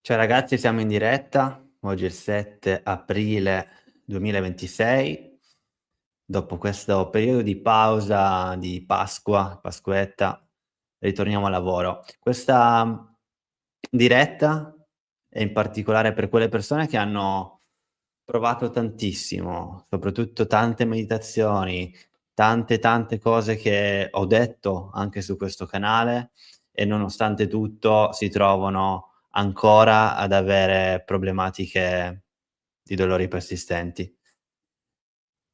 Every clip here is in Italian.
Ciao ragazzi, siamo in diretta. Oggi è il 7 aprile 2026. Dopo questo periodo di pausa di Pasqua, Pasquetta, ritorniamo al lavoro. Questa diretta è in particolare per quelle persone che hanno provato tantissimo, soprattutto tante meditazioni, tante cose che ho detto anche su questo canale e nonostante tutto si trovano ancora ad avere problematiche di dolori persistenti.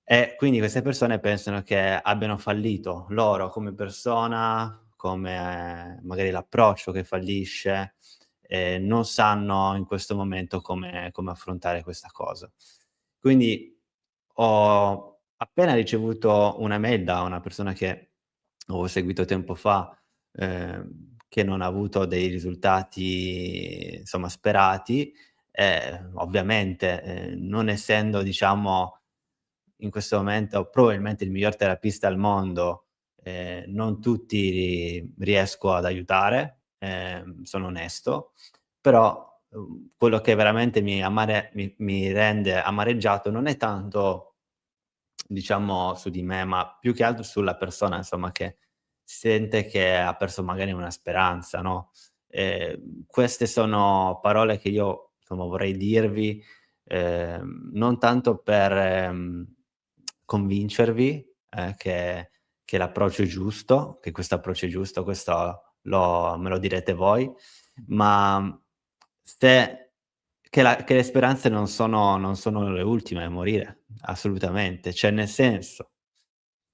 E quindi queste persone pensano che abbiano fallito loro come persona, come magari l'approccio che fallisce, e non sanno in questo momento come affrontare questa cosa. Quindi ho appena ricevuto una mail da una persona che avevo seguito tempo fa, che non ha avuto dei risultati, insomma, sperati. Ovviamente, non essendo, diciamo, in questo momento probabilmente il miglior terapista al mondo, non tutti riesco ad aiutare, sono onesto, però, quello che veramente mi rende amareggiato non è tanto, diciamo, su di me, ma più che altro sulla persona, insomma, che sente che ha perso magari una speranza, no, queste sono parole che io, insomma, vorrei dirvi, non tanto per, convincervi, che l'approccio è giusto, che questo approccio è giusto, questo me lo direte voi, ma se che le speranze non sono le ultime a morire, assolutamente. Cioè, nel senso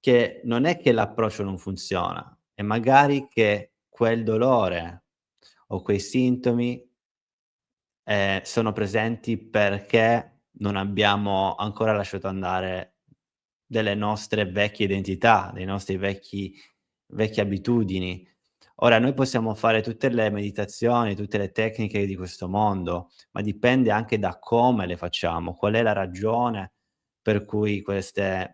che non è che l'approccio non funziona, è magari che quel dolore o quei sintomi, sono presenti perché non abbiamo ancora lasciato andare delle nostre vecchie identità, dei nostri vecchie abitudini. Ora noi possiamo fare tutte le meditazioni, tutte le tecniche di questo mondo, ma dipende anche da come le facciamo, qual è la ragione per cui queste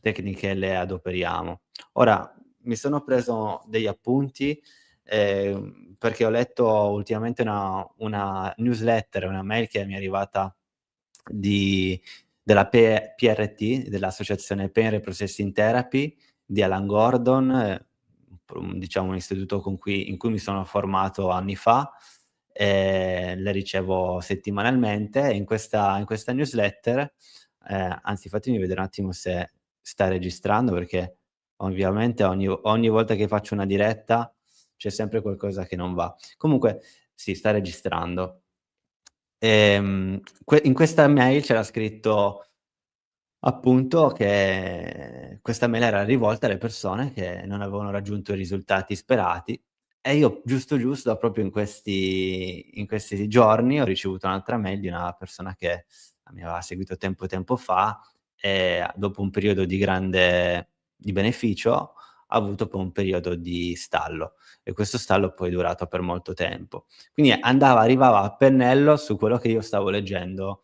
tecniche le adoperiamo. Ora, mi sono preso degli appunti, perché ho letto ultimamente una newsletter, una mail che mi è arrivata di della PRT, dell'associazione Pain Reprocessing Therapy di Alan Gordon, diciamo un istituto in cui mi sono formato anni fa, le ricevo settimanalmente e in questa newsletter, anzi fatemi vedere un attimo se sta registrando, perché ovviamente ogni volta che faccio una diretta c'è sempre qualcosa che non va. Comunque sì, sta registrando. In questa mail c'era scritto appunto che questa mail era rivolta alle persone che non avevano raggiunto i risultati sperati e io giusto proprio in questi giorni ho ricevuto un'altra mail di una persona che mi aveva seguito tempo fa e dopo un periodo di beneficio ha avuto poi un periodo di stallo e questo stallo poi è durato per molto tempo. Quindi arrivava a pennello su quello che io stavo leggendo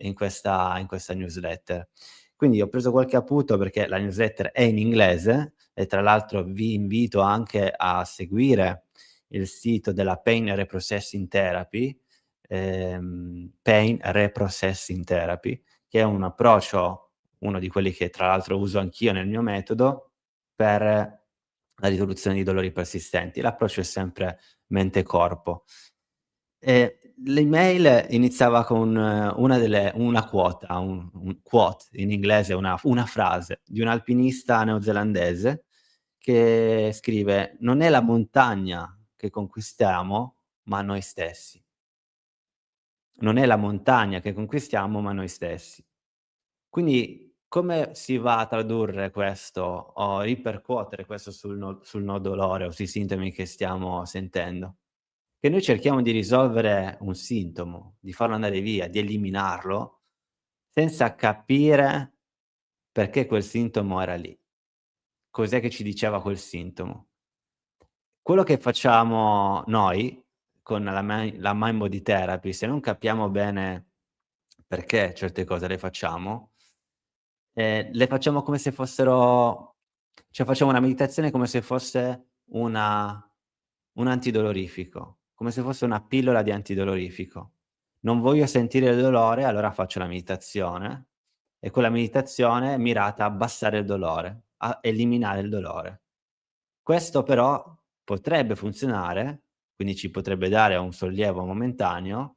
in questa newsletter. Quindi ho preso qualche appunto perché la newsletter è in inglese e tra l'altro vi invito anche a seguire il sito della Pain Reprocessing Therapy, Pain Reprocessing Therapy, che è un approccio, uno di quelli che tra l'altro uso anch'io nel mio metodo, per la risoluzione di dolori persistenti. L'approccio è sempre mente e corpo. L'email iniziava con una quota, un quote in inglese, una frase di un alpinista neozelandese che scrive: "Non è la montagna che conquistiamo, ma noi stessi. Non è la montagna che conquistiamo, ma noi stessi". Quindi come si va a tradurre questo o ripercuotere questo sul dolore o sui sintomi che stiamo sentendo? Che noi cerchiamo di risolvere un sintomo, di farlo andare via, di eliminarlo, senza capire perché quel sintomo era lì. Cos'è che ci diceva quel sintomo? Quello che facciamo noi con la Mind Body Therapy, se non capiamo bene perché certe cose le facciamo come se fossero, cioè facciamo una meditazione come se fosse un antidolorifico. come se fosse una pillola di antidolorifico. Non voglio sentire il dolore, allora faccio la meditazione e quella meditazione è mirata a abbassare il dolore, a eliminare il dolore. Questo però potrebbe funzionare, quindi ci potrebbe dare un sollievo momentaneo,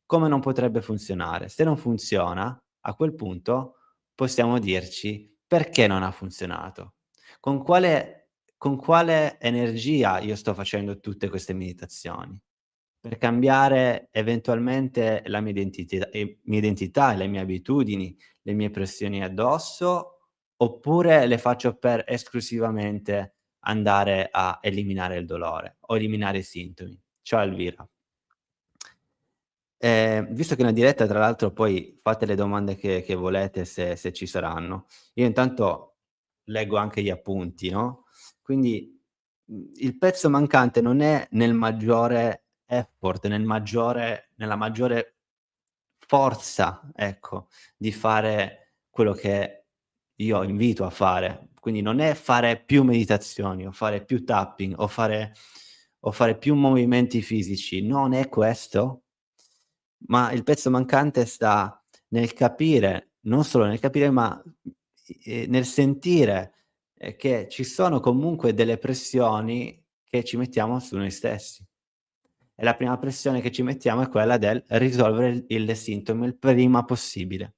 come non potrebbe funzionare. Se non funziona, a quel punto possiamo dirci: "Perché non ha funzionato? Con quale energia io sto facendo tutte queste meditazioni? Per cambiare eventualmente la mia identità e le mie abitudini, le mie pressioni addosso, oppure le faccio per esclusivamente andare a eliminare il dolore o eliminare i sintomi?" Ciao Elvira. Visto che è una diretta tra l'altro poi fate le domande che volete se ci saranno. Io intanto leggo anche gli appunti, no, quindi, il pezzo mancante non è nel maggiore effort, nella maggiore forza, ecco, di fare quello che io invito a fare. Quindi non è fare più meditazioni o fare più tapping o fare più movimenti fisici, non è questo, ma il pezzo mancante sta nel capire, non solo nel capire, ma, nel sentire, che ci sono comunque delle pressioni che ci mettiamo su noi stessi. E la prima pressione che ci mettiamo è quella del risolvere il sintomo il prima possibile.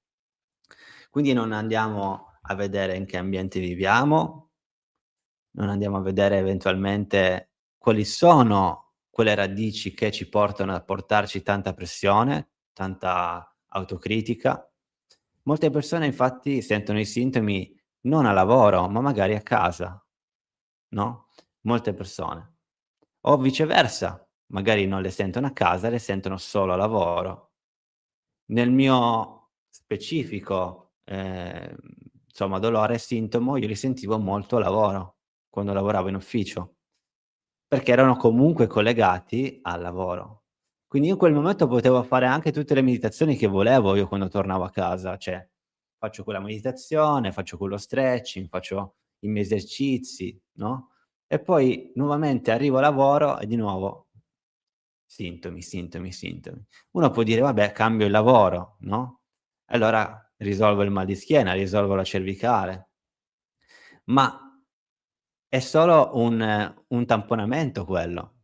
Quindi non andiamo a vedere in che ambiente viviamo, non andiamo a vedere eventualmente quali sono quelle radici che ci portano a portarci tanta pressione, tanta autocritica. Molte persone infatti sentono i sintomi non a lavoro, ma magari a casa, no, molte persone. O viceversa, magari non le sentono a casa, le sentono solo a lavoro. Nel mio specifico, insomma dolore e sintomo io li sentivo molto a lavoro, quando lavoravo in ufficio, perché erano comunque collegati al lavoro. Quindi io in quel momento potevo fare anche tutte le meditazioni che volevo io quando tornavo a casa, cioè faccio quella meditazione, faccio quello stretching, faccio i miei esercizi, no, e poi nuovamente arrivo a lavoro e di nuovo sintomi, sintomi, sintomi. Uno può dire: "Vabbè, cambio il lavoro", no, allora risolvo il mal di schiena, risolvo la cervicale, ma è solo un tamponamento quello,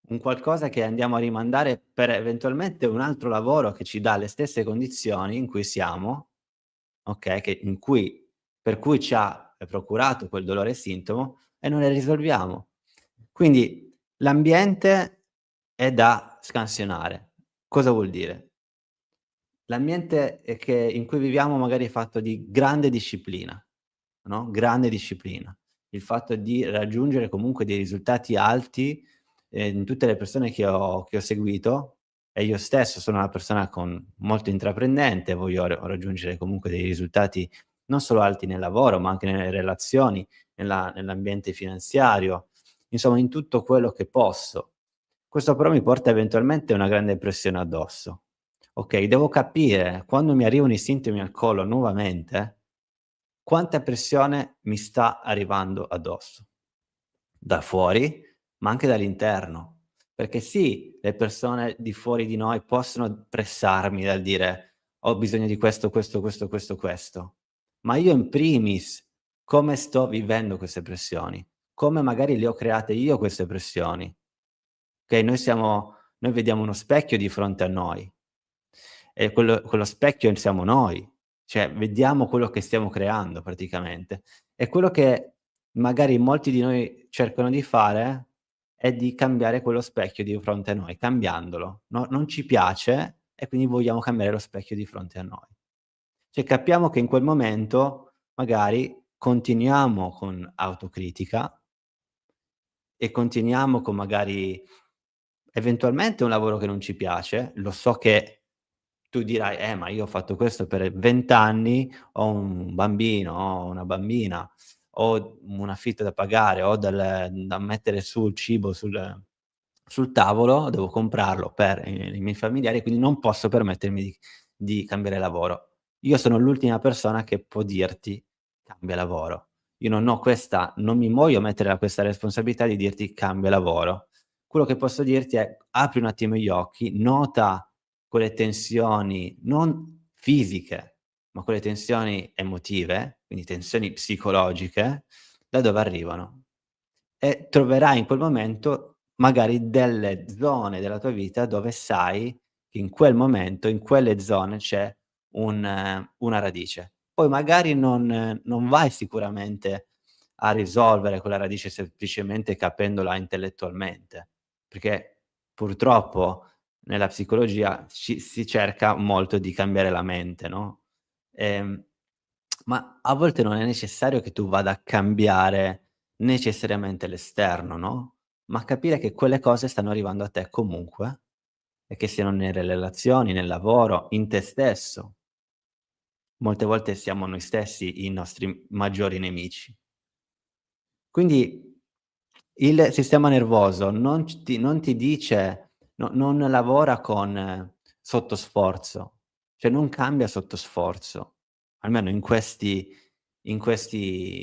un qualcosa che andiamo a rimandare per eventualmente un altro lavoro che ci dà le stesse condizioni in cui siamo, okay, per cui ci ha procurato quel dolore e sintomo e non le risolviamo. Quindi l'ambiente è da scansionare. Cosa vuol dire? L'ambiente, che in cui viviamo magari è fatto di grande disciplina, no, grande disciplina. Il fatto di raggiungere comunque dei risultati alti, in tutte le persone che ho seguito, e io stesso sono una persona molto intraprendente, voglio raggiungere comunque dei risultati non solo alti nel lavoro, ma anche nelle relazioni, nell'ambiente finanziario, insomma in tutto quello che posso. Questo però mi porta eventualmente a una grande pressione addosso. Okay, devo capire quando mi arrivano i sintomi al collo nuovamente, quanta pressione mi sta arrivando addosso, da fuori, ma anche dall'interno. Perché sì, le persone di fuori di noi possono pressarmi dal dire: "Ho bisogno di questo, questo, questo, questo, questo." Ma io in primis come sto vivendo queste pressioni? Come magari le ho create io queste pressioni? Okay, noi vediamo uno specchio di fronte a noi e quello specchio siamo noi, cioè vediamo quello che stiamo creando praticamente. E quello che magari molti di noi cercano di fare è di cambiare quello specchio di fronte a noi, cambiandolo. Non ci piace e quindi vogliamo cambiare lo specchio di fronte a noi. Cioè capiamo che in quel momento magari continuiamo con autocritica e continuiamo con magari eventualmente un lavoro che non ci piace. Lo so che tu dirai: ma io ho fatto questo per 20 anni, ho un bambino, ho una bambina, ho un affitto da pagare, ho da mettere su il cibo sul tavolo, devo comprarlo per i miei familiari, quindi non posso permettermi di cambiare lavoro." Io sono l'ultima persona che può dirti: "Cambia lavoro." Io non mi voglio mettere questa responsabilità di dirti: "Cambia lavoro." quello che posso dirti è: apri un attimo gli occhi, nota quelle tensioni non fisiche, ma quelle tensioni emotive, quindi tensioni psicologiche, da dove arrivano. E troverai in quel momento magari delle zone della tua vita dove sai che in quel momento, in quelle zone c'è una radice. Poi magari non vai sicuramente a risolvere quella radice semplicemente capendola intellettualmente, perché purtroppo nella psicologia si cerca molto di cambiare la mente, no, ehm, ma a volte non è necessario che tu vada a cambiare necessariamente l'esterno, no, ma capire che quelle cose stanno arrivando a te comunque e che siano nelle relazioni, nel lavoro, in te stesso. Molte volte siamo noi stessi i nostri maggiori nemici. Quindi il sistema nervoso non ti dice non lavora con sotto sforzo, cioè non cambia sotto sforzo, almeno in questi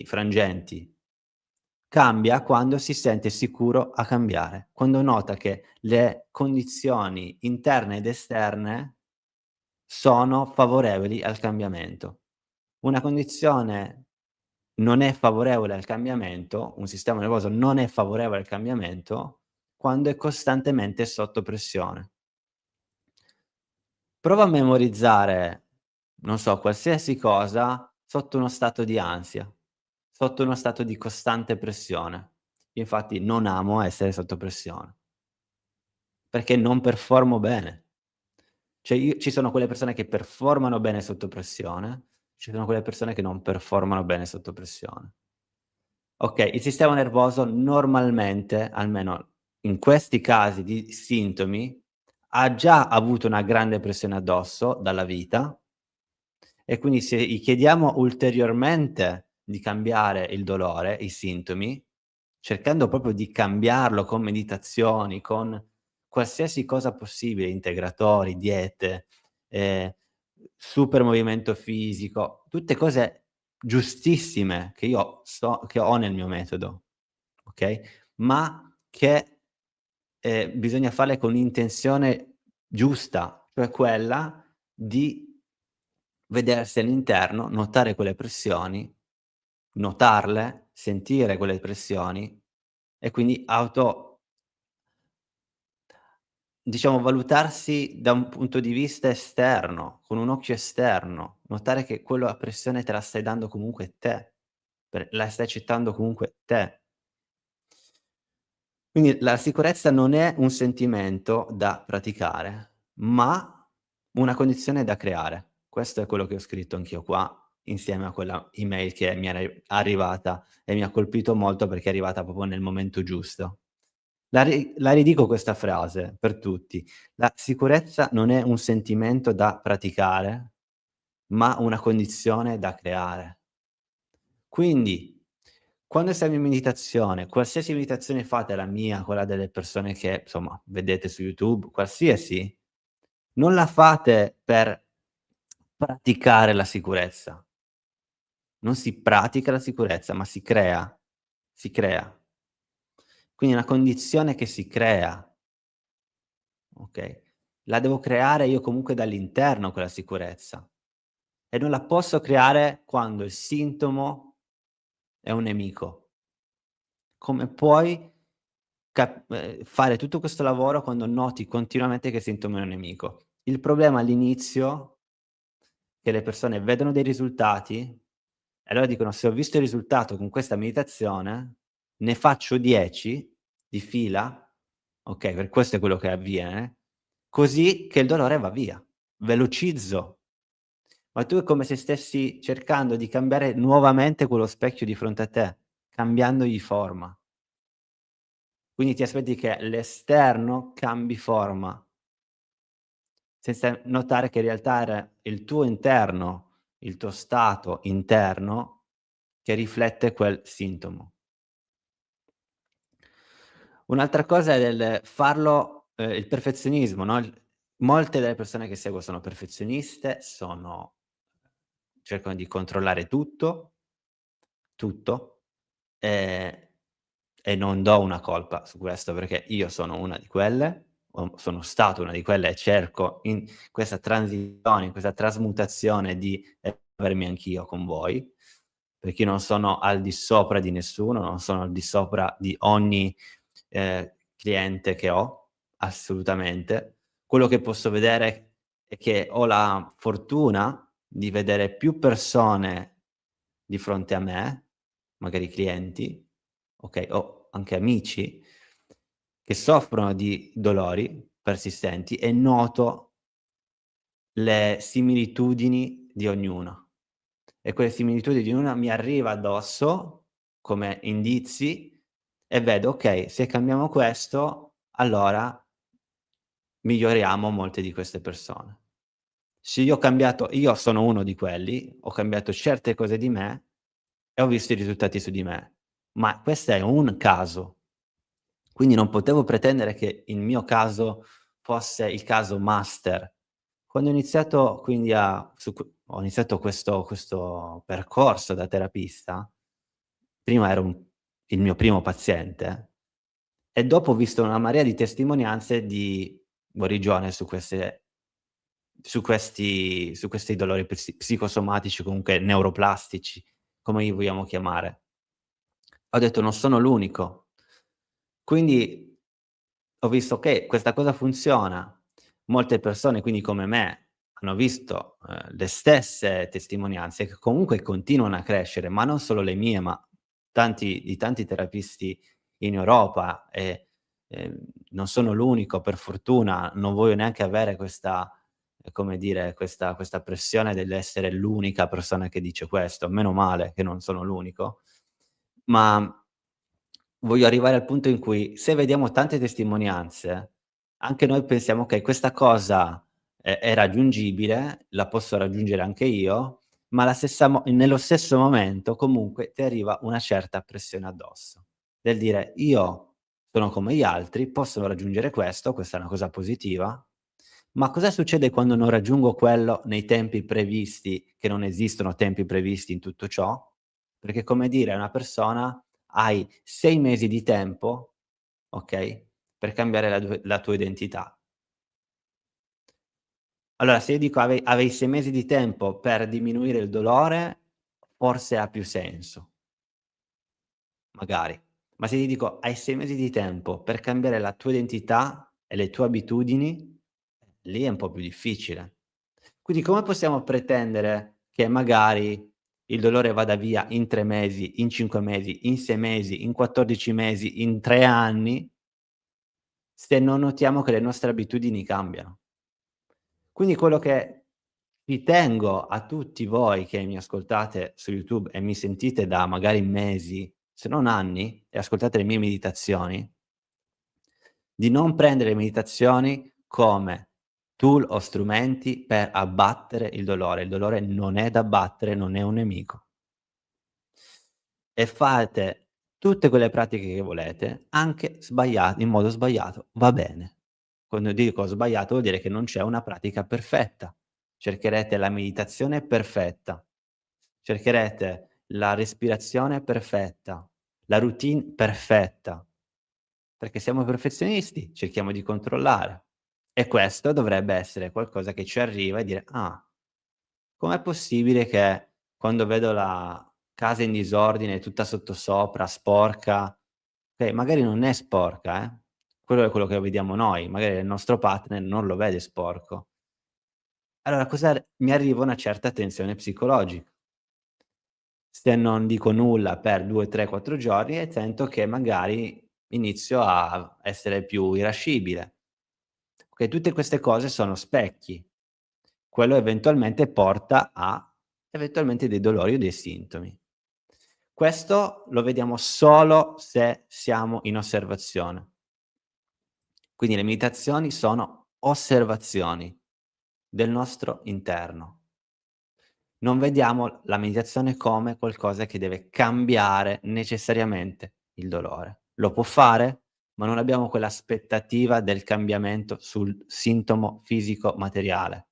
frangenti. Cambia quando si sente sicuro a cambiare, quando nota che le condizioni interne ed esterne sono favorevoli al cambiamento. Una condizione non è favorevole al cambiamento, un sistema nervoso non è favorevole al cambiamento quando è costantemente sotto pressione. Prova a memorizzare, non so, qualsiasi cosa sotto uno stato di ansia, sotto uno stato di costante pressione. Infatti non amo essere sotto pressione, perché non performo bene. Cioè io ci sono quelle persone che performano bene sotto pressione, ci sono quelle persone che non performano bene sotto pressione. Okay, il sistema nervoso normalmente, almeno in questi casi di sintomi, ha già avuto una grande pressione addosso dalla vita e quindi se gli chiediamo ulteriormente di cambiare il dolore, i sintomi, cercando proprio di cambiarlo con meditazioni, con qualsiasi cosa possibile, integratori, diete, ehm, super movimento fisico, tutte cose giustissime che ho nel mio metodo, okay, ma che, bisogna farle con intenzione giusta, cioè quella di vedersi all'interno, notare quelle pressioni, notarle, sentire quelle pressioni e quindi diciamo valutarsi da un punto di vista esterno, con un occhio esterno, notare che quella pressione te la stai dando comunque te, la stai accettando comunque te. Quindi la sicurezza non è un sentimento da praticare, ma una condizione da creare. Questo è quello che ho scritto anch'io qua, insieme a quella email che mi era arrivata e mi ha colpito molto perché è arrivata proprio nel momento giusto. La ridico questa frase per tutti: la sicurezza non è un sentimento da praticare, ma una condizione da creare. Quindi, quando siamo in meditazione, qualsiasi meditazione fate, la mia, quella delle persone che, insomma, vedete su YouTube, qualsiasi, non la fate per praticare la sicurezza. Non si pratica la sicurezza, ma si crea. Si crea. Quindi è una condizione che si crea, okay? La devo creare io comunque dall'interno quella sicurezza e non la posso creare quando il sintomo è un nemico. Come puoi fare tutto questo lavoro quando noti continuamente che il sintomo è un nemico? Il problema all'inizio che le persone vedono dei risultati e allora dicono: "Se ho visto il risultato con questa meditazione, ne faccio 10 di fila", okay, per questo è quello che avviene, così che il dolore va via. Velocizzo. Ma tu è come se stessi cercando di cambiare nuovamente quello specchio di fronte a te, cambiandogli forma. Quindi ti aspetti che l'esterno cambi forma, senza notare che in realtà era il tuo interno, il tuo stato interno che riflette quel sintomo. Un'altra cosa è del farlo il perfezionismo, no, molte delle persone che seguo sono perfezioniste, cercano di controllare tutto, tutto, ehm e non do una colpa su questo, perché io sono una di quelle, o sono stato una di quelle e cerco in questa transizione, in questa trasmutazione di evolvermi anch'io con voi, perché io non sono al di sopra di nessuno, non sono al di sopra di ogni, cliente che ho, assolutamente. Quello che posso vedere è che ho la fortuna di vedere più persone di fronte a me, magari clienti, okay, o anche amici, che soffrono di dolori persistenti e noto le similitudini di ognuno. E quelle similitudini di ognuno mi arriva addosso come indizi e vedo: okay, se cambiamo questo, allora miglioriamo molte di queste persone. Se io sono uno di quelli, ho cambiato certe cose di me e ho visto i risultati su di me, ma questo è un caso. Quindi non potevo pretendere che il mio caso fosse il caso master. Quando ho iniziato quindi a su q ho iniziato questo percorso da terapista, prima ero il mio primo paziente e dopo ho visto una marea di testimonianze di guarigione su questi dolori psicosomatici, comunque neuroplastici, come li vogliamo chiamare. Ho detto: "Non sono l'unico". Quindi ho visto che questa cosa funziona. Molte persone, quindi come me, hanno visto, le stesse testimonianze che comunque continuano a crescere, ma non solo le mie, ma tanti terapisti in Europa e, non sono l'unico per fortuna, non voglio neanche avere questa come dire, questa pressione dell'essere l'unica persona che dice questo, meno male che non sono l'unico, ma voglio arrivare al punto in cui se vediamo tante testimonianze, anche noi pensiamo: "Okay, questa cosa è raggiungibile, la posso raggiungere anche io", ma alla stessa nello stesso momento comunque ti arriva una certa pressione addosso, del dire: "Io sono come gli altri, possono raggiungere questo, questa è una cosa positiva, ma cosa succede quando non raggiungo quello nei tempi previsti, che non esistono tempi previsti in tutto ciò?" Perché è come dire a una persona: "Hai 6 mesi di tempo, okay, per cambiare la tua identità." Allora se io dico avevi 6 mesi di tempo per diminuire il dolore, forse ha più senso, magari. Ma se ti dico: "Hai 6 mesi di tempo per cambiare la tua identità e le tue abitudini", lì è un po' più difficile. Quindi come possiamo pretendere che magari il dolore vada via in 3 mesi, in 5 mesi, in 6 mesi, in 14 mesi, in 3 anni, se non notiamo che le nostre abitudini cambiano? Quindi quello che ci tengo a tutti voi che mi ascoltate su YouTube e mi sentite da magari mesi, se non anni, e ascoltate le mie meditazioni, di non prendere le meditazioni come tool o strumenti per abbattere il dolore. Il dolore non è da abbattere, non è un nemico. E fate tutte quelle pratiche che volete, anche in modo sbagliato, va bene. Quando dico sbagliato vuol dire che non c'è una pratica perfetta. Cercherete la meditazione perfetta, cercherete la respirazione perfetta, la routine perfetta, perché siamo perfezionisti, cerchiamo di controllare. E questo dovrebbe essere qualcosa che ci arriva e dire: "Ah, com'è possibile che quando vedo la casa in disordine, tutta sottosopra, sporca", okay, magari non è sporca, quello è quello che vediamo noi, magari il nostro partner non lo vede sporco. Allora mi arriva una certa tensione psicologica. Se non dico nulla per 2, 3, 4 giorni e sento che magari inizio a essere più irascibile. Okay, tutte queste cose sono specchi. Quello eventualmente porta a eventualmente dei dolori o dei sintomi. Questo lo vediamo solo se siamo in osservazione. Quindi le meditazioni sono osservazioni del nostro interno. Non vediamo la meditazione come qualcosa che deve cambiare necessariamente il dolore. Lo può fare, ma non abbiamo quell'aspettativa del cambiamento sul sintomo fisico materiale.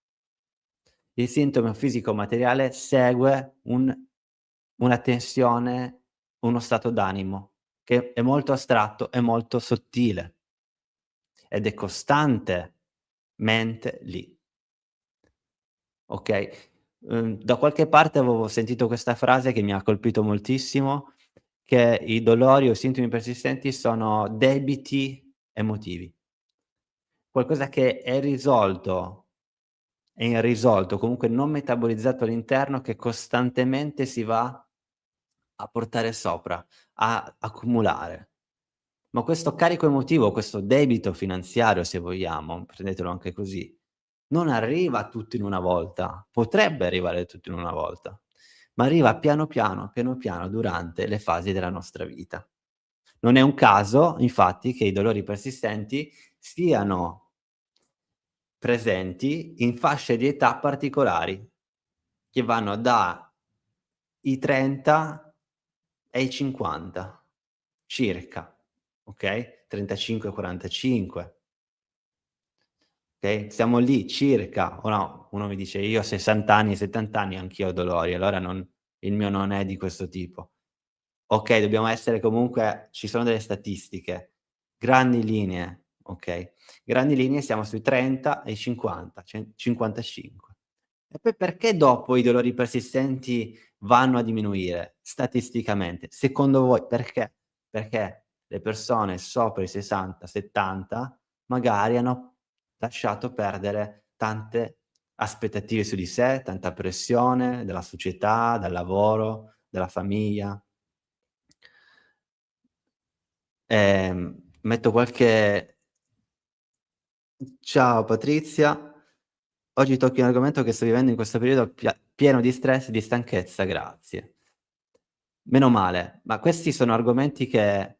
Il sintomo fisico materiale segue una tensione, uno stato d'animo. che è molto astratto, è molto sottile ed è costantemente lì, okay? Da qualche parte avevo sentito questa frase che mi ha colpito moltissimo, che i dolori o i sintomi persistenti sono debiti emotivi. Qualcosa che è irrisolto, comunque non metabolizzato all'interno, che costantemente si va a portare sopra, a accumulare. Ma questo carico emotivo, questo debito finanziario se vogliamo, prendetelo anche così, non arriva tutto in una volta, potrebbe arrivare tutto in una volta, ma arriva piano piano, piano piano durante le fasi della nostra vita. Non è un caso, infatti, che i dolori persistenti siano presenti in fasce di età particolari, che vanno dai 30 ai 50 circa, okay, 35, 45, okay, siamo lì circa o no, uno mi dice: "Io a 60 anni, 70 anni anch'io ho dolori", allora non il mio non è di questo tipo. Okay, dobbiamo essere comunque ci sono delle statistiche, grandi linee, okay, grandi linee siamo sui 30 e i 50, 55. E poi perché dopo i dolori persistenti vanno a diminuire statisticamente? Secondo voi perché? Perché le persone sopra i 60, 70 magari hanno lasciato perdere tante aspettative su di sé, tanta pressione della società, dal lavoro, dalla famiglia. Metto qualche ciao Patrizia, oggi tocchi un argomento che sto vivendo in questo periodo pieno di stress e di stanchezza, grazie. Meno male, ma questi sono argomenti che,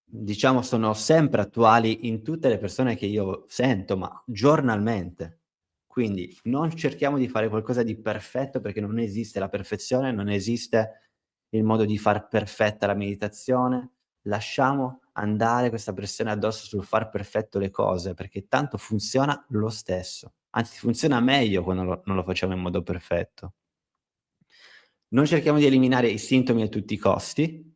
diciamo, sono sempre attuali in tutte le persone che io sento, ma giornalmente. Quindi non cerchiamo di fare qualcosa di perfetto, perché non esiste la perfezione, non esiste il modo di far perfetta la meditazione. Lasciamo andare questa pressione addosso sul far perfetto le cose, perché tanto funziona lo stesso. Anzi, funziona meglio quando non lo facciamo in modo perfetto. Non cerchiamo di eliminare i sintomi a tutti i costi,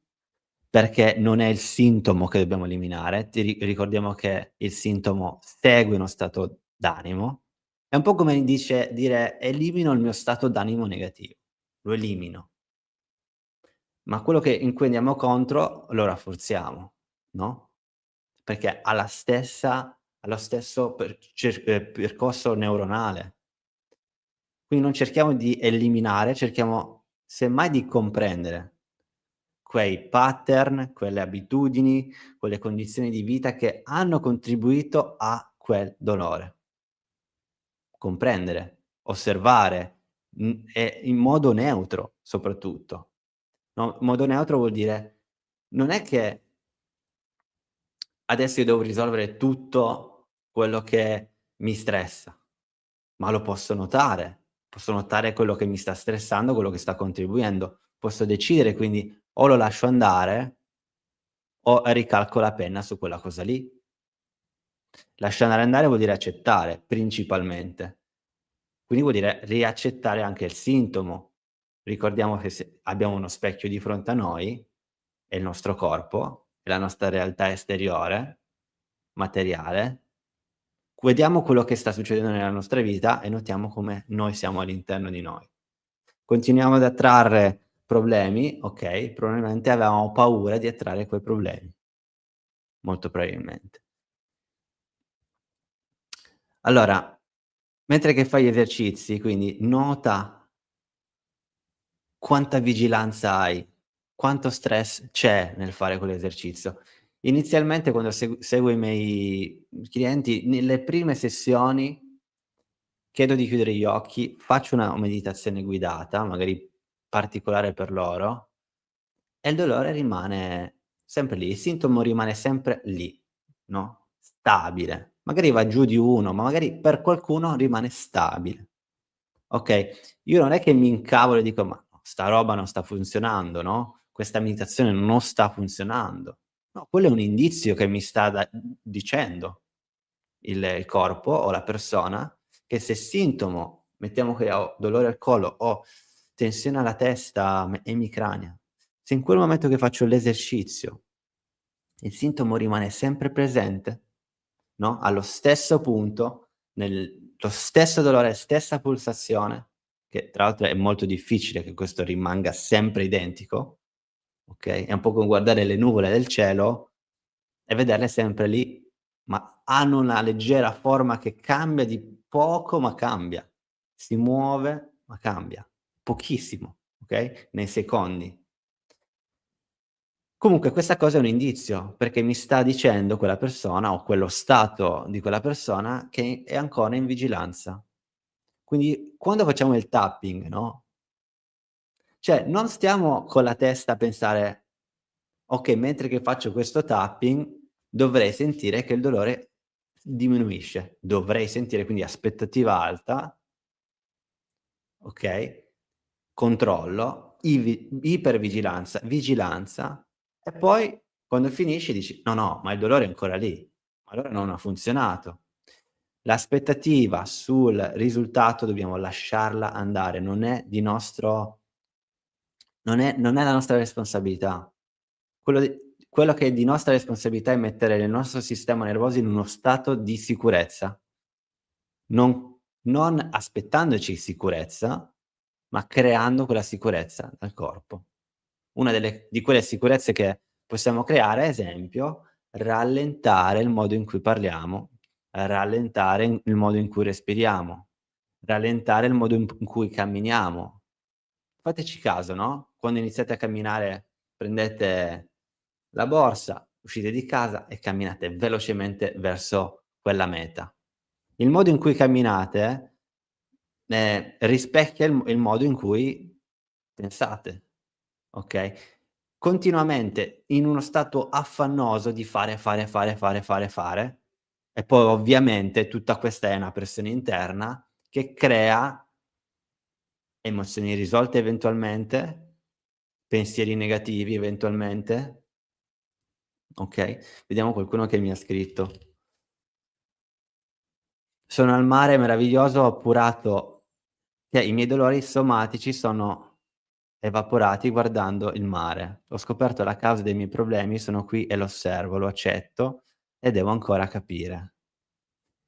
perché non è il sintomo che dobbiamo eliminare. Ti ricordiamo che il sintomo segue uno stato d'animo. È un po' come dire: "Elimino il mio stato d'animo negativo." Lo elimino, ma quello che in cui andiamo contro lo rafforziamo, no, perché ha lo stesso percorso neuronale. Quindi non cerchiamo di eliminare, cerchiamo semmai di comprendere quei pattern, quelle abitudini, quelle condizioni di vita che hanno contribuito a quel dolore. Comprendere, osservare, e in modo neutro soprattutto, no, modo neutro vuol dire non è che adesso io devo risolvere tutto quello che mi stressa, ma lo posso notare quello che mi sta stressando, quello che sta contribuendo. Posso decidere quindi o lo lascio andare o ricalco la penna su quella cosa lì. Lasciare andare vuol dire accettare, principalmente. Quindi vuol dire riaccettare anche il sintomo. Ricordiamo che se abbiamo uno specchio di fronte a noi, è il nostro corpo, è la nostra realtà esteriore, materiale. Vediamo quello che sta succedendo nella nostra vita e notiamo come noi siamo all'interno di noi. Continuiamo ad attrarre problemi, okay, probabilmente avevamo paura di attrarre quei problemi, molto probabilmente. Allora, mentre che fai gli esercizi, quindi nota quanta vigilanza hai, quanto stress c'è nel fare quell'esercizio. Inizialmente quando seguo i miei clienti, nelle prime sessioni chiedo di chiudere gli occhi, faccio una meditazione guidata, magari particolare per loro, e il dolore rimane sempre lì, il sintomo rimane sempre lì, no, stabile. Magari va giù di 1, ma magari per qualcuno rimane stabile. Okay, io non è che mi incavolo e dico: "Ma no, sta roba non sta funzionando, no, questa meditazione non sta funzionando." No, quello è un indizio che mi sta dicendo il corpo o la persona che se sintomo, mettiamo che ho dolore al collo, ho tensione alla testa, emicrania, se in quel momento che faccio l'esercizio il sintomo rimane sempre presente, no, allo stesso punto, lo stesso dolore, stessa pulsazione, che tra l'altro è molto difficile che questo rimanga sempre identico, okay, è un po' come guardare le nuvole del cielo e vederle sempre lì, ma hanno una leggera forma che cambia di poco, ma cambia. Si muove, ma cambia. Pochissimo, okay, nei secondi. Comunque questa cosa è un indizio, perché mi sta dicendo quella persona o quello stato di quella persona che è ancora in vigilanza. Quindi quando facciamo il tapping, no, cioè non stiamo con la testa a pensare: "Okay, mentre che faccio questo tapping dovrei sentire che il dolore diminuisce." Dovrei sentire, quindi aspettativa alta, okay, controllo, ipervigilanza, vigilanza e poi quando finisci dici: "No, no, ma il dolore è ancora lì, allora non ha funzionato." L'aspettativa sul risultato dobbiamo lasciarla andare, non è la nostra responsabilità. Quello che è di nostra responsabilità è mettere il nostro sistema nervoso in uno stato di sicurezza, non aspettandoci sicurezza, ma creando quella sicurezza nel corpo. Una di quelle sicurezze che possiamo creare, esempio, rallentare il modo in cui parliamo, rallentare il modo in cui respiriamo, rallentare il modo in cui camminiamo. Fateci caso, no, quando iniziate a camminare prendete la borsa, uscite di casa e camminate velocemente verso quella meta. Il modo in cui camminate, rispecchia il modo in cui pensate, okay? Continuamente in uno stato affannoso di fare, fare, fare, fare, fare, fare e poi ovviamente tutta questa è una pressione interna che crea emozioni irrisolte eventualmente, pensieri negativi eventualmente, okay? Vediamo qualcuno che mi ha scritto. Sono al mare meraviglioso, ho appurato che i miei dolori somatici sono evaporati guardando il mare. Ho scoperto la causa dei miei problemi, sono qui e lo osservo, lo accetto e devo ancora capire.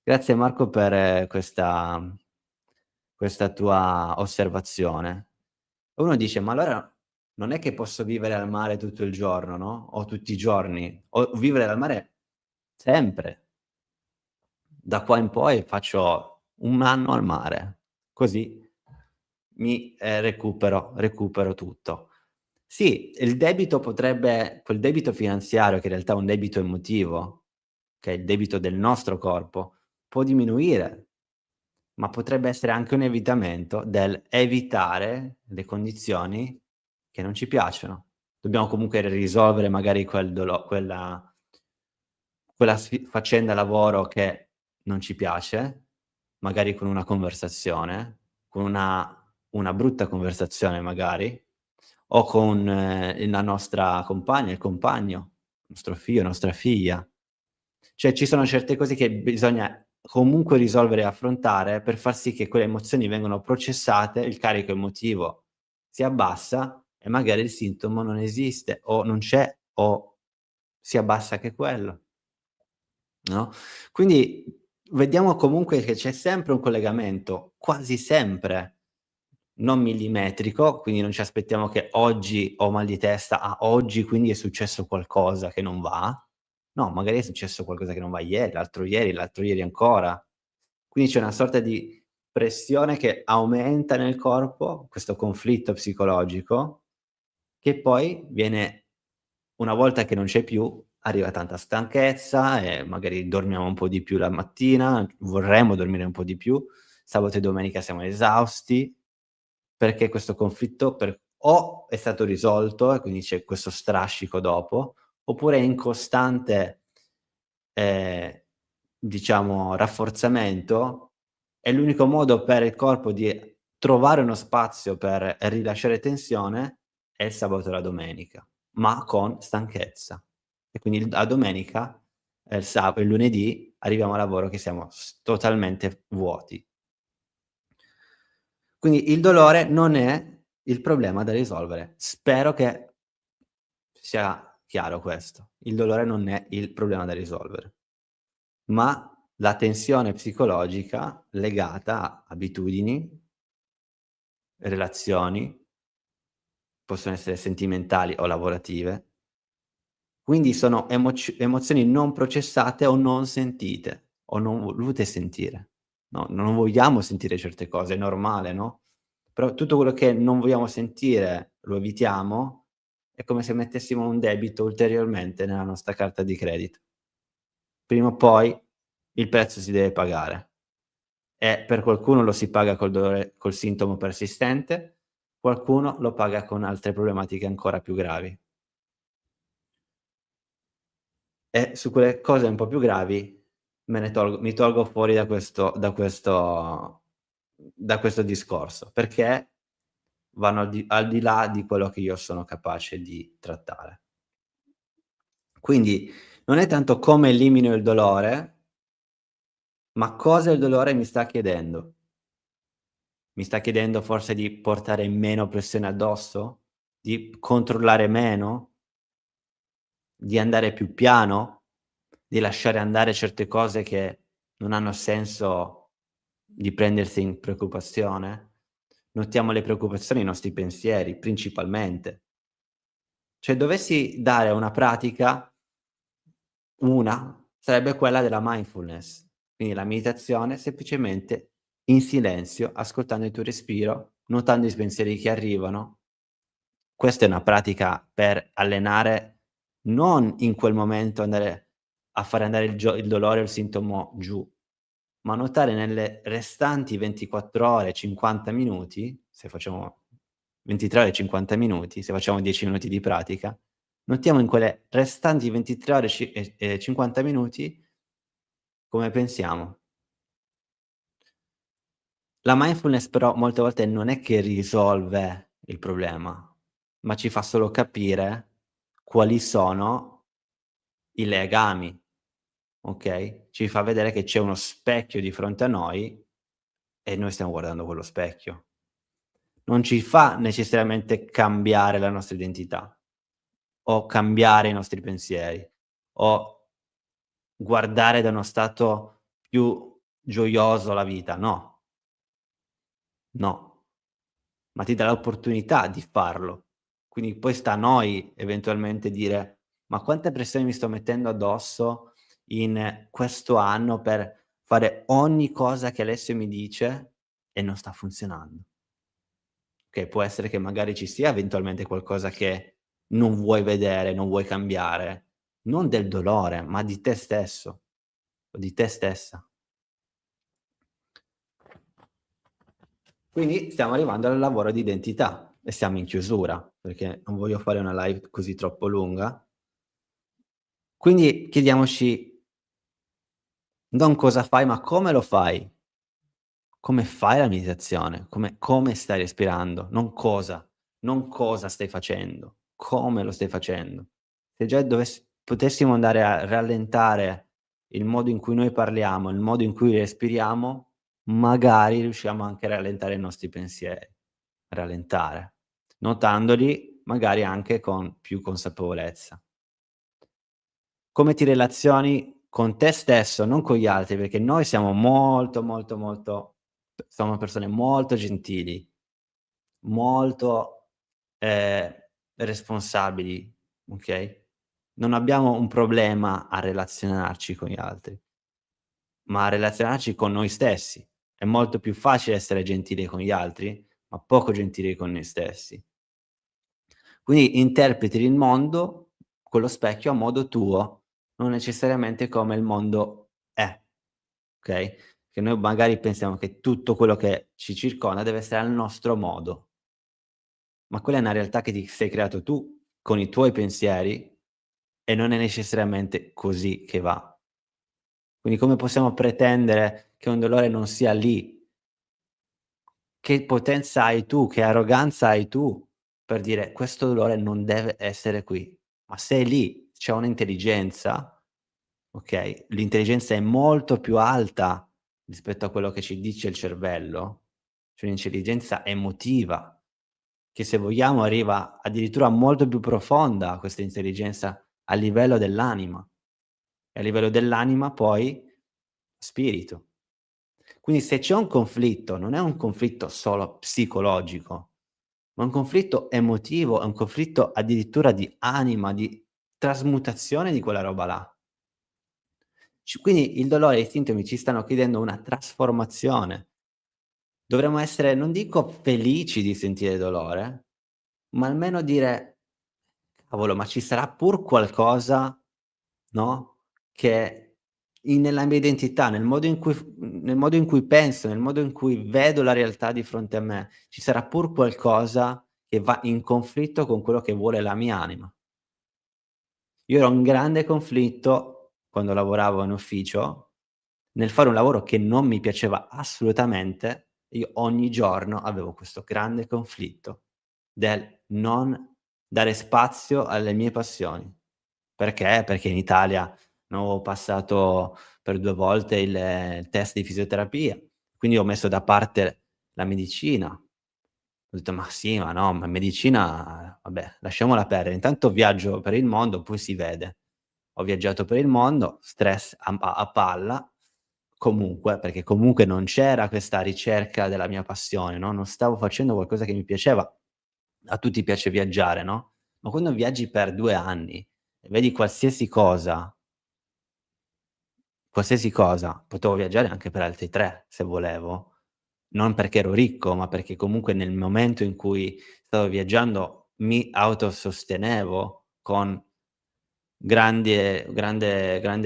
Grazie Marco per questa tua osservazione. Uno dice: "Ma allora non è che posso vivere al mare tutto il giorno, no, o tutti i giorni, o vivere al mare sempre. Da qua in poi faccio 1 anno al mare, così recupero tutto." Sì, il debito potrebbe quel debito finanziario che in realtà è un debito emotivo, che è il debito del nostro corpo, può diminuire, ma potrebbe essere anche un evitamento del evitare le condizioni che non ci piacciono. Dobbiamo comunque risolvere magari quella faccenda lavoro che non ci piace, magari con una conversazione, con una brutta conversazione magari, o con la nostra compagna, il compagno, nostro figlio, nostra figlia. Cioè ci sono certe cose che bisogna comunque risolvere e affrontare per far sì che quelle emozioni vengano processate, il carico emotivo si abbassa e magari il sintomo non esiste o non c'è o si abbassa anche quello. No, quindi vediamo comunque che c'è sempre un collegamento, quasi sempre, non millimetrico, quindi non ci aspettiamo che oggi ho mal di testa, oggi quindi è successo qualcosa che non va. No, magari è successo qualcosa che non va ieri, l'altro ieri ancora. Quindi c'è una sorta di pressione che aumenta nel corpo, questo conflitto psicologico, che poi viene una volta che non c'è più, arriva tanta stanchezza e magari dormiamo un po' di più la mattina, vorremmo dormire un po' di più, sabato e domenica siamo esausti, perché questo conflitto o è stato risolto e quindi c'è questo strascico dopo, oppure è in costante, ehm, diciamo rafforzamento, e l'unico modo per il corpo di trovare uno spazio per rilasciare tensione è il sabato e la domenica, ma con stanchezza. E quindi la domenica e il lunedì arriviamo a lavoro che siamo totalmente vuoti. Quindi il dolore non è il problema da risolvere. Spero che sia chiaro questo. Il dolore non è il problema da risolvere, ma la tensione psicologica legata a abitudini, relazioni, possono essere sentimentali o lavorative, quindi sono emozioni non processate o non sentite o non volute sentire. No, non vogliamo sentire certe cose, è normale, no, però tutto quello che non vogliamo sentire, lo evitiamo, è come se mettessimo un debito ulteriormente nella nostra carta di credito. Prima o poi il prezzo si deve pagare e per qualcuno lo si paga col dolore col sintomo persistente, qualcuno lo paga con altre problematiche ancora più gravi. E su quelle cose un po' più gravi mi tolgo fuori da questo discorso, perché vanno al di là di quello che io sono capace di trattare. Quindi non è tanto come elimino il dolore, ma cosa il dolore mi sta chiedendo. Mi sta chiedendo forse di portare meno pressione addosso? Di controllare meno? Di andare più piano? Di lasciare andare certe cose che non hanno senso di prendersi in preoccupazione? Notiamo le preoccupazioni nei nostri pensieri, principalmente. Cioè, dovessi dare una pratica, una sarebbe quella della mindfulness, quindi la meditazione semplicemente in silenzio, ascoltando il tuo respiro, notando i pensieri che arrivano. Questa è una pratica per allenare non in quel momento andare a fare andare il dolore o il sintomo giù, ma notare nelle restanti 24 ore, 50 minuti, se facciamo 23 ore e 50 minuti, se facciamo 10 minuti di pratica, notiamo in quelle restanti 23 ore e 50 minuti come pensiamo. La mindfulness però molte volte non è che risolve il problema, ma ci fa solo capire quali sono i legami, okay, ci fa vedere che c'è uno specchio di fronte a noi e noi stiamo guardando quello specchio. Non ci fa necessariamente cambiare la nostra identità, o cambiare i nostri pensieri, o guardare da uno stato più gioioso la vita, no, no, ma ti dà l'opportunità di farlo. Quindi poi sta a noi eventualmente dire: "Ma quanta pressione mi sto mettendo addosso in questo anno per fare ogni cosa che Alessio mi dice e non sta funzionando." Che può essere che magari ci sia eventualmente qualcosa che non vuoi vedere, non vuoi cambiare, non del dolore, ma di te stesso o di te stessa. Quindi stiamo arrivando al lavoro di identità e siamo in chiusura, perché non voglio fare una live così troppo lunga. Quindi chiediamoci non cosa fai, ma come lo fai. Come fai la meditazione? Come stai respirando? Non cosa stai facendo, come lo stai facendo. Se già potessimo andare a rallentare il modo in cui noi parliamo, il modo in cui respiriamo, magari riusciamo anche a rallentare i nostri pensieri, rallentare, notandoli magari anche con più consapevolezza. Come ti relazioni con te stesso, non con gli altri, perché noi siamo molto, molto, molto siamo persone molto gentili, molto, ehm, responsabili, okay, non abbiamo un problema a relazionarci con gli altri, ma a relazionarci con noi stessi. È molto più facile essere gentili con gli altri, ma poco gentili con noi stessi. Quindi interpreti il mondo, quello specchio a modo tuo, non necessariamente come il mondo è, okay, che noi magari pensiamo che tutto quello che ci circonda deve essere al nostro modo, ma quella è una realtà che ti sei creato tu con i tuoi pensieri e non è necessariamente così che va. Quindi come possiamo pretendere che un dolore non sia lì? Che potenza hai tu, che arroganza hai tu per dire: "Questo dolore non deve essere qui." Ma se è lì, c'è un'intelligenza, okay, l'intelligenza è molto più alta rispetto a quello che ci dice il cervello, c'è un'intelligenza emotiva, che se vogliamo arriva addirittura molto più profonda questa intelligenza a livello dell'anima e a livello dell'anima poi spirito. Quindi se c'è un conflitto, non è un conflitto solo psicologico, ma un conflitto emotivo, è un conflitto addirittura di anima, di trasmutazione di quella roba là. Quindi il dolore e i sintomi ci stanno chiedendo una trasformazione. Dovremmo essere, non dico felici di sentire dolore, ma almeno dire: "Cavolo, ma ci sarà pur qualcosa, no, che nella mia identità, nel modo in cui penso, nel modo in cui vedo la realtà di fronte a me, ci sarà pur qualcosa che va in conflitto con quello che vuole la mia anima." Io ero in grande conflitto, quando lavoravo in ufficio, nel fare un lavoro che non mi piaceva assolutamente, io ogni giorno avevo questo grande conflitto del non dare spazio alle mie passioni. Perché? Perché in Italia non avevo passato per 2 volte il test di fisioterapia, quindi ho messo da parte la medicina. Ho detto: "Ma sì, ma no, ma medicina vabbè, lasciamola perdere, intanto viaggio per il mondo, poi si vede." Ho viaggiato per il mondo, stress a palla, comunque, perché comunque non c'era questa ricerca della mia passione, no, non stavo facendo qualcosa che mi piaceva. A tutti piace viaggiare, no, ma quando viaggi per 2 anni e vedi qualsiasi cosa, potevo viaggiare anche per altri 3 se volevo, non perché ero ricco, ma perché comunque nel momento in cui stavo viaggiando mi autosostenevo con grande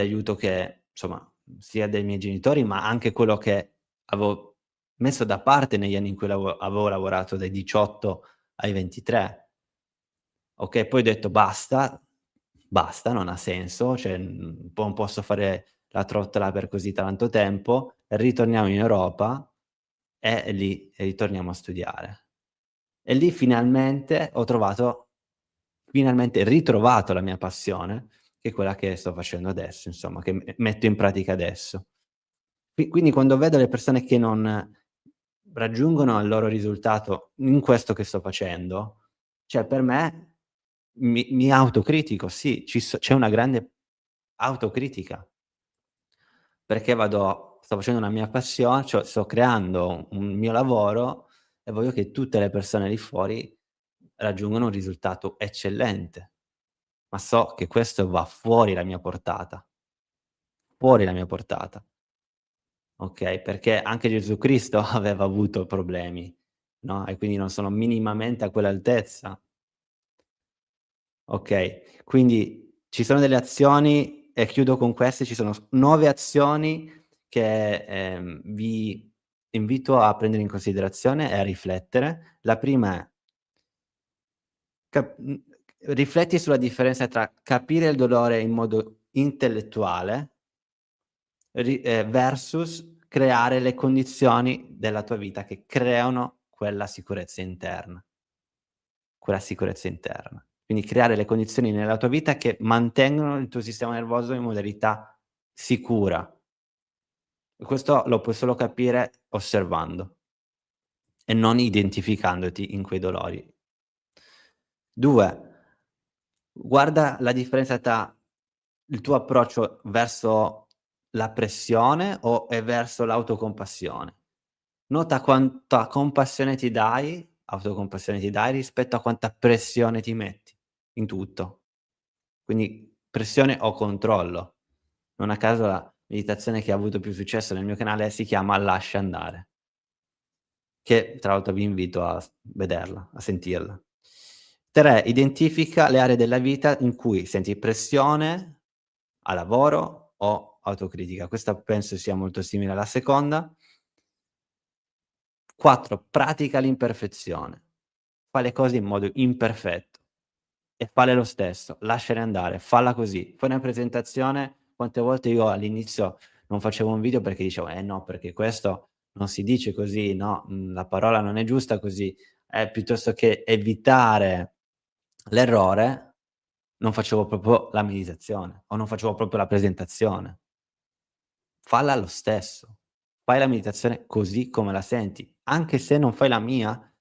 aiuto che insomma, sia dei miei genitori, ma anche quello che avevo messo da parte negli anni in cui avevo lavorato dai 18 ai 23. Okay, poi ho detto: "Basta, basta, non ha senso, cioè, non posso fare la trottola per così tanto tempo, ritorniamo in Europa e lì ritorniamo a studiare." E lì finalmente ritrovato la mia passione, che è quella che sto facendo adesso, insomma, che metto in pratica adesso. Quindi quando vedo le persone che non raggiungono il loro risultato in questo che sto facendo, cioè per me mi autocritico, sì, c'è una grande autocritica, perché sto facendo una mia cioè sto creando un mio lavoro e voglio che tutte le persone lì fuori raggiungano un risultato eccellente, ma so che questo va fuori la mia portata, okay, perché anche Gesù Cristo aveva avuto problemi, no, e quindi non sono minimamente a quell'altezza. Okay, quindi ci sono delle azioni e chiudo con queste, ci sono 9 azioni che, vi invito a prendere in considerazione e a riflettere. La prima è rifletti sulla differenza tra capire il dolore in modo intellettuale versus creare le condizioni della tua vita che creano quella sicurezza interna. Quindi creare le condizioni nella tua vita che mantengono il tuo sistema nervoso in modalità sicura. E questo lo puoi solo capire osservando e non identificandoti in quei dolori. 2, guarda la differenza tra il tuo approccio verso la pressione e verso l'autocompassione. Nota quanta autocompassione ti dai rispetto a quanta pressione ti metti in tutto. Quindi pressione o controllo. Non a caso la meditazione che ha avuto più successo nel mio canale si chiama "Lascia andare", che tra l'altro vi invito a vederla, a sentirla. 3, identifica le aree della vita in cui senti pressione a lavoro o autocritica. Questa penso sia molto simile alla seconda. 4, pratica l'imperfezione. Fai le cose in modo imperfetto e falle lo stesso, lasciale andare, falla così. Fai una presentazione, quante volte io all'inizio non facevo un video perché dicevo: "Eh no, perché questo non si dice così, no, la parola non è giusta così." Piuttosto che evitare l'errore, non facevo proprio la meditazione o non facevo proprio la presentazione. Falla lo stesso. Fai la meditazione così come la senti, anche se non fai la mia,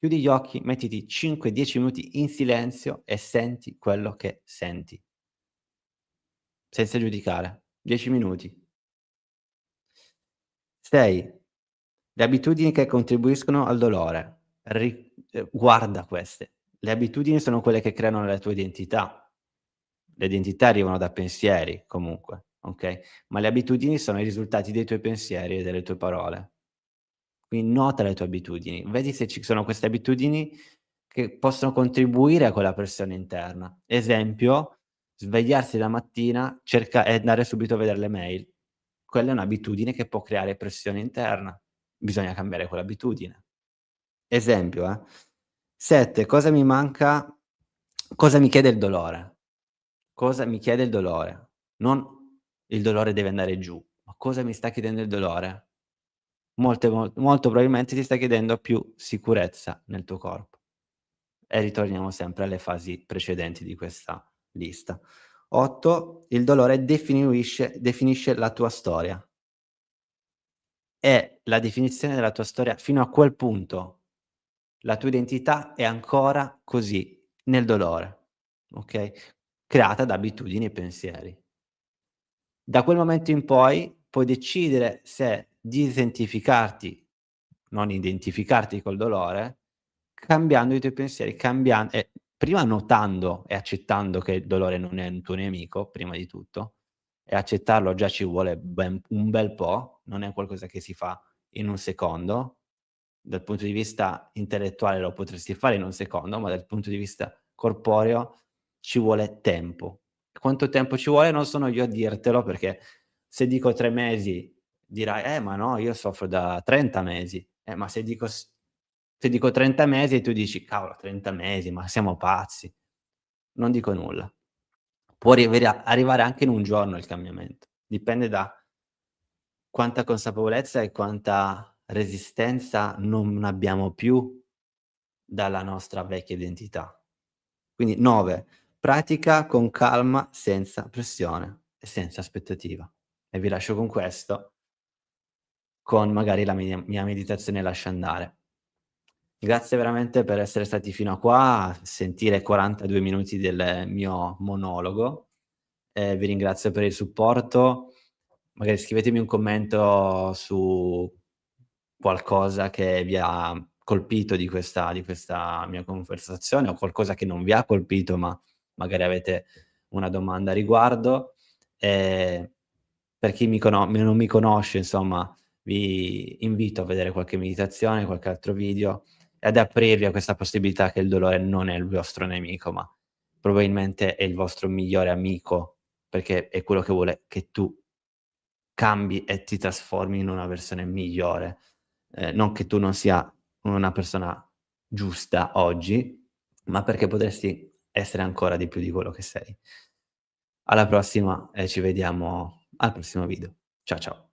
Chiudi gli occhi, mettiti 5, 10 minuti in silenzio e senti quello che senti, senza giudicare. 10 minuti. 6. Le abitudini che contribuiscono al dolore. Guarda queste. Le abitudini sono quelle che creano la tua identità. Le identità arrivano da pensieri comunque, okay, ma le abitudini sono i risultati dei tuoi pensieri e delle tue parole. Quindi nota le tue abitudini, vedi se ci sono queste abitudini che possono contribuire a quella pressione interna. Esempio: svegliarsi la mattina, cerca e andare subito a vedere le mail. Quella è un'abitudine che può creare pressione interna. Bisogna cambiare quell'abitudine. Esempio, 7. Cosa mi chiede il dolore? Cosa mi chiede il dolore? Non il dolore deve andare giù, ma cosa mi sta chiedendo il dolore? Molto probabilmente ti sta chiedendo più sicurezza nel tuo corpo. E ritorniamo sempre alle fasi precedenti di questa lista. 8. Il dolore definisce la tua storia. È la definizione della tua storia fino a quel punto. La tua identità è ancora così, nel dolore, okay, creata da abitudini e pensieri. Da quel momento in poi puoi decidere se disidentificarti, non identificarti col dolore, cambiando i tuoi pensieri, prima notando e accettando che il dolore non è un tuo nemico, prima di tutto, e accettarlo già ci vuole un bel po', non è qualcosa che si fa in un secondo. Dal punto di vista intellettuale lo potresti fare in un secondo, ma dal punto di vista corporeo ci vuole tempo. Quanto tempo ci vuole non sono io a dirtelo, perché se dico 3 mesi dirai: ma no, io soffro da 30 mesi." Ma se dico 30 mesi e tu dici: "Cavolo, 30 mesi, ma siamo pazzi." Non dico nulla. Può arrivare anche in un giorno il cambiamento, dipende da quanta consapevolezza e quanta resistenza non abbiamo più dalla nostra vecchia identità. Quindi 9, pratica con calma, senza pressione e senza aspettativa. E vi lascio con questo, con magari la mia meditazione lascia andare. Grazie veramente per essere stati fino a qua, a sentire 42 minuti del mio monologo. Vi ringrazio per il supporto. Magari scrivetemi un commento su qualcosa che vi ha colpito di questa mia conversazione, o qualcosa che non vi ha colpito, ma magari avete una domanda a riguardo. Ehm, per chi non mi conosce, insomma, vi invito a vedere qualche meditazione, qualche altro video e ad aprirvi a questa possibilità che il dolore non è il vostro nemico, ma probabilmente è il vostro migliore amico, perché è quello che vuole che tu cambi e ti trasformi in una versione migliore. Non che tu non sia una persona giusta oggi, ma perché potresti essere ancora di più di quello che sei. Alla prossima e ci vediamo al prossimo video. Ciao.